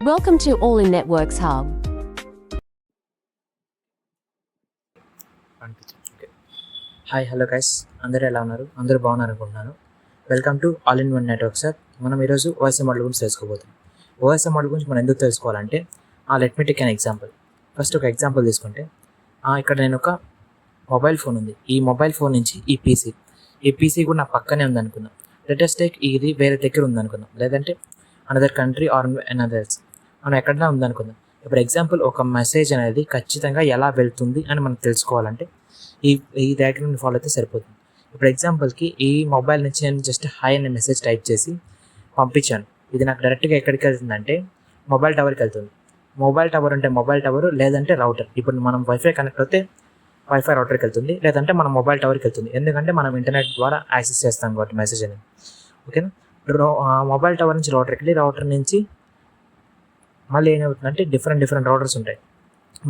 Welcome to All in Networks Hub. Hi hello guys, అందరూ ఎలా ఉన్నారు? అందరూ బాగున్నారు అనుకుంటున్నాను. Welcome to all in one networks hub. మనం ఈరోజు ఓఎస్ఎం మోడల్ గురించి తెలుసుకోబోతున్నాం. ఓఎస్ఎం మోడల్ గురించి మనం ఎందుకు తెలుసుకోవాలంటే let me take an example. First ఒక ఎగ్జాంపుల్ తీసుకుంటే ఇక్కడ నేను ఒక మొబైల్ ఫోన్ ఉంది. ఈ మొబైల్ ఫోన్ నుంచి ఈ పీసీ కూడా నా పక్కనే ఉంది అనుకుందాం. లెటెస్ట్ టేక్ ఇది వేరే దగ్గర ఉంది అనుకుందాం, లేదంటే అనదర్ కంట్రీ ఆర్ అనదర్స్ మనం ఎక్కడైనా ఉందనుకుందాం. ఇప్పుడు ఎగ్జాంపుల్ ఒక మెసేజ్ అనేది ఖచ్చితంగా ఎలా వెళ్తుంది అని మనం తెలుసుకోవాలంటే ఈ డయాగ్రామ్ని ఫాలో అయితే సరిపోతుంది. ఇప్పుడు ఎగ్జాంపుల్కి ఈ మొబైల్ నుంచి నేను జస్ట్ హాయ్ అనే మెసేజ్ టైప్ చేసి పంపించాను. ఇది నాకు డైరెక్ట్గా ఎక్కడికి వెళ్తుందంటే మొబైల్ టవర్కి వెళ్తుంది. మొబైల్ టవర్ అంటే మొబైల్ టవర్, లేదంటే రౌటర్. ఇప్పుడు మనం వైఫై కనెక్ట్ అయితే వైఫై రౌటర్కి వెళ్తుంది, లేదంటే మనం మొబైల్ టవర్కి వెళ్తుంది. ఎందుకంటే మనం ఇంటర్నెట్ ద్వారా యాక్సెస్ చేస్తాం కాబట్టి మెసేజ్ అనేది. ఓకేనా? మొబైల్ టవర్ నుంచి రౌటర్కి వెళ్ళి రౌటర్ నుంచి మళ్ళీ ఏమవుతుందంటే డిఫరెంట్ రౌటర్స్ ఉంటాయి.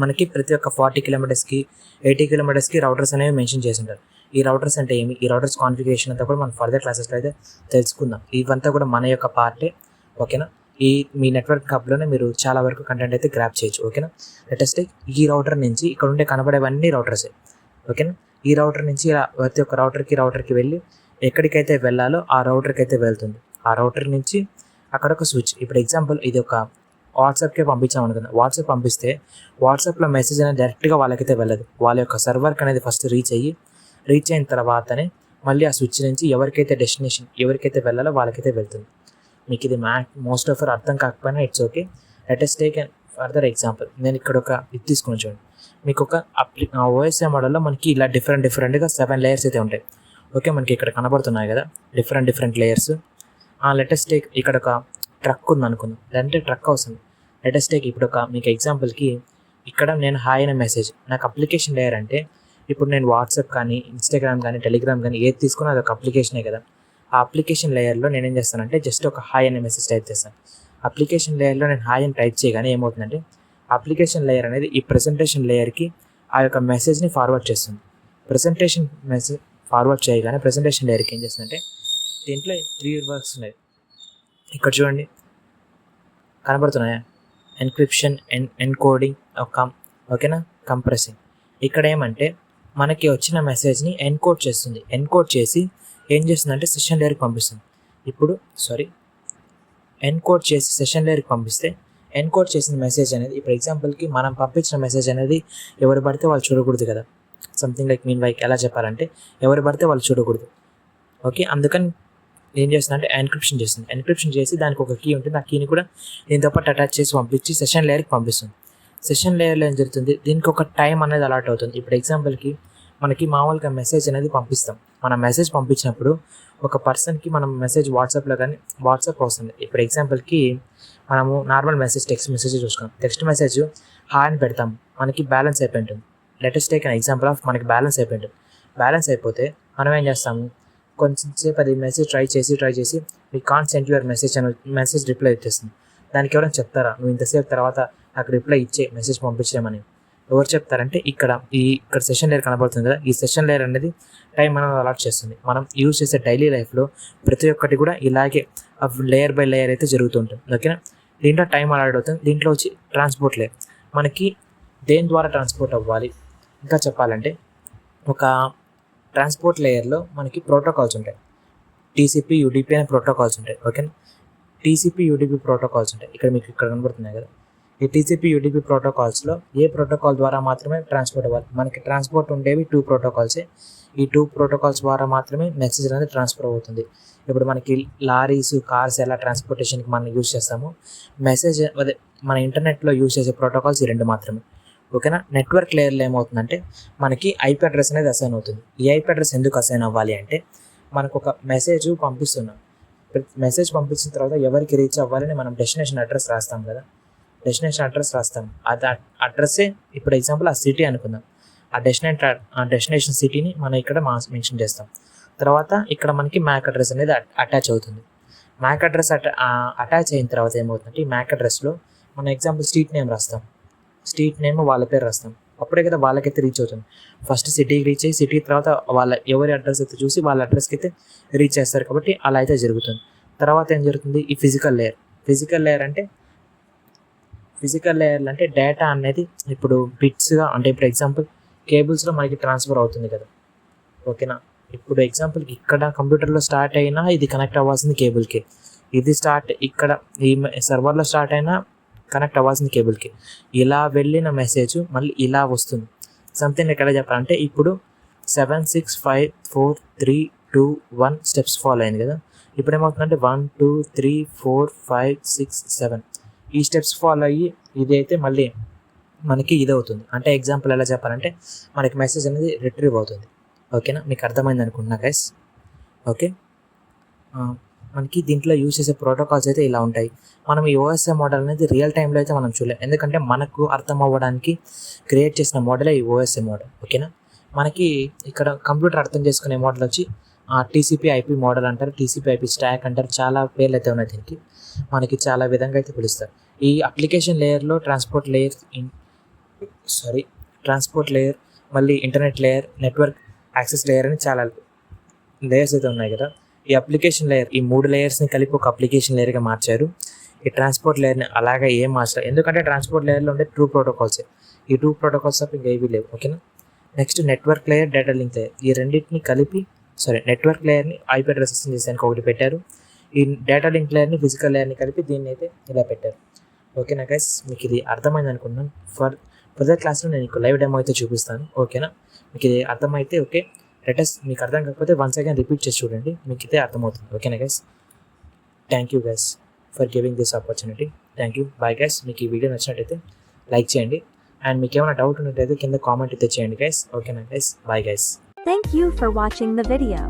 మనకి ప్రతి ఒక్క 40 కిలోమీటర్స్కి 80 కిలోమీటర్స్కి రౌటర్స్ అనేవి మెన్షన్ చేసి ఉంటారు. ఈ రౌటర్స్ అంటే ఏమి, ఈ రౌటర్స్ కాన్ఫిగరేషన్ అంతా కూడా మనం ఫర్దర్ క్లాసెస్లో అయితే తెలుసుకుందాం. ఇవంతా కూడా మన యొక్క పార్టే. ఓకేనా? మీ నెట్వర్క్ హబ్లోనే మీరు చాలా వరకు కంటెంట్ అయితే గ్రాప్ చేయొచ్చు. ఓకేనా? లేటెస్ట్ ఈ రౌటర్ నుంచి ఇక్కడ ఉండే కనబడేవన్నీ రౌటర్సే. ఓకేనా? ఈ రౌటర్ నుంచి ఇలా ప్రతి ఒక్క రౌటర్కి వెళ్ళి ఎక్కడికైతే వెళ్ళాలో ఆ రౌటర్కి అయితే వెళ్తుంది. ఆ రౌటర్ నుంచి అక్కడ ఒక స్విచ్. ఇప్పుడు ఎగ్జాంపుల్ ఇది ఒక వాట్సాప్కే పంపించాం అనుకుందాం. వాట్సాప్ పంపిస్తే వాట్సాప్లో మెసేజ్ అనేది డైరెక్ట్గా వాళ్ళకైతే వెళ్ళదు. వాళ్ళ యొక్క సర్వర్కి అనేది ఫస్ట్ రీచ్ అయిన తర్వాతనే మళ్ళీ ఆ స్విచ్ నుంచి ఎవరికైతే డెస్టినేషన్ ఎవరికైతే వెళ్ళాలో వాళ్ళకైతే వెళ్తుంది. మీకు ఇది మోస్ట్ ఆఫ్ అర్థం కాకపోయినా it's okay. Let's take and further example. నేను ఇక్కడ ఒక ఇది తీసుకుని చూడండి. మీకు ఒక ఓఎస్ఐ మోడల్లో మనకి ఇలా డిఫరెంట్గా 7 లేయర్స్ అయితే ఉంటాయి. ఓకే, మనకి ఇక్కడ కనబడుతున్నాయి కదా డిఫరెంట్ లేయర్స్. లెటెస్ట్ టేక్ ఇక్కడ ఒక ట్రక్ ఉంది అనుకుందాం, లేదంటే ట్రక్ అవసరం. లెటెస్ట్ టేక్ ఇప్పుడు మీకు ఎగ్జాంపుల్కి ఇక్కడ నేను హాయ్ అనే మెసేజ్ నాకు అప్లికేషన్ లేయర్ అంటే ఇప్పుడు నేను వాట్సాప్ కానీ ఇన్స్టాగ్రామ్ కానీ టెలిగ్రామ్ కానీ ఏది తీసుకున్నా అది ఒక అప్లికేషనే కదా. ఆ అప్లికేషన్ లేయర్లో నేను ఏం చేస్తానంటే జస్ట్ ఒక హాయ్ అనే మెసేజ్ టైప్ చేస్తాను. అప్లికేషన్ లేయర్లో నేను హాయ్ అని టైప్ చేయగానే ఏమవుతుందంటే అప్లికేషన్ లేయర్ అనేది ఈ ప్రెజెంటేషన్ లేయర్కి ఆ యొక్క మెసేజ్ని ఫార్వర్డ్ చేస్తుంది. ప్రెజెంటేషన్ మెసేజ్ ఫార్వర్డ్ చేయగానే ప్రెజెంటేషన్ లేయర్కి ఏం చేస్తుందంటే దీంట్లో 3 వర్క్స్ ఉన్నాయి. ఇక్కడ చూడండి కనబడుతున్నాయా? ఎన్క్రిప్షన్, ఎన్కోడింగ్, ఓకేనా, కంప్రెసింగ్. ఇక్కడ ఏమంటే మనకి వచ్చిన మెసేజ్ని ఎన్కోడ్ చేస్తుంది. ఎన్కోడ్ చేసి ఏం చేస్తుందంటే సెషన్ లేయర్కి పంపిస్తుంది. ఎన్కోడ్ చేసి సెషన్ లేయర్కి పంపిస్తే ఎన్కోడ్ చేసిన మెసేజ్ అనేది ఇప్పుడు ఎగ్జాంపుల్కి మనం పంపించిన మెసేజ్ అనేది ఎవరు పడితే వాళ్ళు చూడకూడదు కదా. సంథింగ్ లైక్ ఎలా చెప్పాలంటే ఎవరు పడితే వాళ్ళు చూడకూడదు. ఓకే, అందుకని ఏం చేస్తుందంటే ఎన్క్రిప్షన్ చేస్తుంది. ఎన్క్రిప్షన్ చేసి దానికి ఒక కీ ఉంటుంది. ఆ కీని కూడా దీంతో పాటు అటాచ్ చేసి పంపించి సెషన్ లేయర్కి పంపిస్తుంది. సెషన్ లేయర్లో ఏం జరుగుతుంది, దీనికి ఒక టైం అనేది అలాట్ అవుతుంది. ఇప్పుడు ఎగ్జాంపుల్కి మనకి మామూలుగా మెసేజ్ అనేది పంపిస్తాం. మనం మెసేజ్ పంపించినప్పుడు ఒక పర్సన్కి మనం మెసేజ్ వాట్సాప్లో కానీ వాట్సాప్ వస్తుంది. ఇప్పుడు ఎగ్జాంపుల్కి మనము నార్మల్ మెసేజ్ టెక్స్ట్ మెసేజ్ చూసుకున్నాం. టెక్స్ట్ మెసేజ్ హాయ్ అని పెడతాం, మనకి బ్యాలెన్స్ అయిపోయి ఉంటుంది. Let's take an example of మనకి బ్యాలెన్స్ అయిపోయి ఉంటుంది. బ్యాలెన్స్ అయిపోతే మనం ఏం చేస్తాము, కొంచెంసేపు అది మెసేజ్ ట్రై చేసి we can't send your message అని మెసేజ్ రిప్లై ఇచ్చేస్తుంది. దానికి ఎవరైనా చెప్తారా నువ్వు ఇంతసేపు తర్వాత నాకు రిప్లై ఇచ్చే మెసేజ్ పంపించలేమని? ఎవరు చెప్తారంటే ఇక్కడ సెషన్ లేయర్ కనబడుతుంది కదా, ఈ సెషన్ లేయర్ అనేది టైం మనం అలాట్ చేస్తుంది. మనం యూజ్ చేసే డైలీ లైఫ్లో ప్రతి ఒక్కటి కూడా ఇలాగే లేయర్ బై లేయర్ అయితే జరుగుతుంటుంది. ఓకేనా? దీంట్లో టైం అలాట్ అవుతుంది. దీంట్లో వచ్చి ట్రాన్స్పోర్ట్ లేయర్ మనకి దేని ద్వారా ట్రాన్స్పోర్ట్ అవ్వాలి. ఇంకా చెప్పాలంటే ఒక ట్రాన్స్పోర్ట్ లేయర్లో మనకి ప్రోటోకాల్స్ ఉంటాయి. టీసీపీ, యూడీపీ అనే ప్రోటోకాల్స్ ఉంటాయి. ఓకేనా? టీసీపీ, యూడీపీ ప్రోటోకాల్స్ ఉంటాయి. ఇక్కడ కనబడుతున్నాయి కదా. ఈ టీసీపీ, యూడీపీ ప్రోటోకాల్స్లో ఏ ప్రోటోకాల్ ద్వారా మాత్రమే ట్రాన్స్పోర్ట్ అవ్వాలి. మనకి ట్రాన్స్పోర్ట్ ఉండేవి 2 ప్రోటోకాల్సే. ఈ 2 ప్రోటోకాల్స్ ద్వారా మాత్రమే మెసేజ్ అనేది ట్రాన్స్ఫర్ అవుతుంది. ఇప్పుడు మనకి లారీస్, కార్స్ ఎలా ట్రాన్స్పోర్టేషన్కి మనం యూజ్ చేస్తామో మెసేజ్ అదే మన ఇంటర్నెట్లో యూజ్ చేసే ప్రోటోకాల్స్ ఈ 2 మాత్రమే. ఓకేనా? నెట్వర్క్ లేయర్లో ఏమవుతుందంటే మనకి ఐపీ అడ్రస్ అనేది అసైన్ అవుతుంది. ఈ ఐపీ అడ్రస్ ఎందుకు అసైన్ అవ్వాలి అంటే మనకు ఒక మెసేజ్ పంపిస్తున్నాం. మెసేజ్ పంపించిన తర్వాత ఎవరికి రీచ్ అవ్వాలని మనం డెస్టినేషన్ అడ్రస్ రాస్తాం కదా. డెస్టినేషన్ అడ్రస్ రాస్తాం. అది అడ్రస్సే ఇప్పుడు ఎగ్జాంపుల్ ఆ సిటీ అనుకుందాం. ఆ డెస్టినేషన్ సిటీని మనం ఇక్కడ మెన్షన్ చేస్తాం. తర్వాత ఇక్కడ మనకి మ్యాక్ అడ్రస్ అనేది అటాచ్ అవుతుంది. మ్యాక్ అడ్రస్ అటాచ్ అయిన తర్వాత ఏమవుతుందంటే ఈ మ్యాక్ అడ్రస్లో మన ఎగ్జాంపుల్ స్ట్రీట్ నేమ్ రాస్తాం. స్ట్రీట్ నేమ్ వాళ్ళ పేరు రాస్తాం. అప్పుడే కదా వాళ్ళకైతే రీచ్ అవుతుంది. ఫస్ట్ సిటీకి రీచ్ అయ్యి సిటీ తర్వాత వాళ్ళ ఎవరి అడ్రస్ అయితే చూసి వాళ్ళ అడ్రస్కి అయితే రీచ్ చేస్తారు. కాబట్టి అలా అయితే జరుగుతుంది. తర్వాత ఏం జరుగుతుంది, ఈ ఫిజికల్ లేయర్ అంటే ఫిజికల్ లేయర్లు అంటే డేటా అనేది ఇప్పుడు బిట్స్గా, అంటే ఇప్పుడు ఎగ్జాంపుల్ కేబుల్స్లో మనకి ట్రాన్స్ఫర్ అవుతుంది కదా, ఓకేనా. ఇప్పుడు ఎగ్జాంపుల్కి ఇక్కడ కంప్యూటర్లో స్టార్ట్ అయినా ఇది కనెక్ట్ అవ్వాల్సింది కేబుల్కి, ఇది స్టార్ట్ ఇక్కడ ఈ సర్వర్లో స్టార్ట్ అయినా కనెక్ట్ అవ్వాల్సింది కేబుల్కి. ఇలా వెళ్ళిన మెసేజ్ మళ్ళీ ఇలా వస్తుంది. సంథింగ్ ఎక్కడ చెప్పాలంటే ఇప్పుడు 7 6 5 4 3 2 1 స్టెప్స్ ఫాలో అయింది కదా. ఇప్పుడు ఏమవుతుందంటే 1 2 3 4 5 6 7 ఈ స్టెప్స్ ఫాలో అయ్యి ఇది అయితే మళ్ళీ మనకి ఇది అవుతుంది. అంటే ఎగ్జాంపుల్ ఎలా చెప్పాలంటే మనకి మెసేజ్ అనేది రిట్రీవ్ అవుతుంది. ఓకేనా, మీకు అర్థమైంది అనుకుంటున్నా గైస్. ఓకే, మనకి దీంట్లో యూజ్ చేసే ప్రోటోకాల్స్ అయితే ఇలా ఉంటాయి. మనం ఈ ఓఎస్ఐ మోడల్ అనేది రియల్ టైంలో అయితే మనం చూడలేం, ఎందుకంటే మనకు అర్థం అవ్వడానికి క్రియేట్ చేసిన మోడలే ఈ ఓఎస్ఐ మోడల్. ఓకేనా, మనకి ఇక్కడ కంప్యూటర్ అర్థం చేసుకునే మోడల్ వచ్చి టీసీపీ ఐపీ మోడల్ అంటారు, టీసీపీ ఐపీ స్టాక్ అంటారు, చాలా పేర్లు అయితే ఉన్నాయి దీనికి. మనకి చాలా విధంగా అయితే పిలుస్తారు. ఈ అప్లికేషన్ లేయర్లో ట్రాన్స్పోర్ట్ లేయర్, మళ్ళీ internet layer, network access layer అని చాలా లేయర్స్ అయితే ఉన్నాయి కదా. ఈ అప్లికేషన్ లేయర్, ఈ 3 లేయర్స్ని కలిపి ఒక అప్లికేషన్ లేయర్గా మార్చారు. ఈ ట్రాన్స్పోర్ట్ లేయర్ని అలాగే ఏం మార్చారు, ఎందుకంటే ట్రాన్స్పోర్ట్ లేయర్లో ఉండే 2 ప్రోటోకాల్సే. ఈ 2 ప్రోటోకాల్స్ తప్ప ఇంకా ఏవీ లేవు. ఓకేనా, next network layer, data link layer, ఈ రెండింటిని కలిపి నెట్వర్క్ లేయర్ని ఐపీ అడ్రస్ చేసానికి ఒకటి పెట్టారు. ఈ డేటా లింక్ లేయర్ని ఫిజికల్ లేయర్ని కలిపి దీన్ని అయితే ఇలా పెట్టారు. ఓకేనా గైస్, మీకు ఇది అర్థమైంది అనుకుంటున్నాను. ఫర్దర్ క్లాస్లో నేను మీకు లైవ్ డెమో అయితే చూపిస్తాను. ఓకేనా, మీకు ఇది అర్థమైతే ఓకే, లెటెస్ట్ మీకు అర్థం కాకపోతే వన్స్ అగైన్ రిపీట్ చేసి చూడండి, మీకు అయితే అర్థమవుతుంది. ఓకేనా guys, thank you guys for giving this opportunity. Thank you, bye guys. మీకు ఈ వీడియో నచ్చినట్టయితే లైక్ చేయండి, అండ్ మీకు ఏమైనా డౌట్ ఉన్నట్టయితే కింద కామెంట్ అయితే చేయండి గైస్. ఓకేనా guys, bye guys. Thank you for watching the video.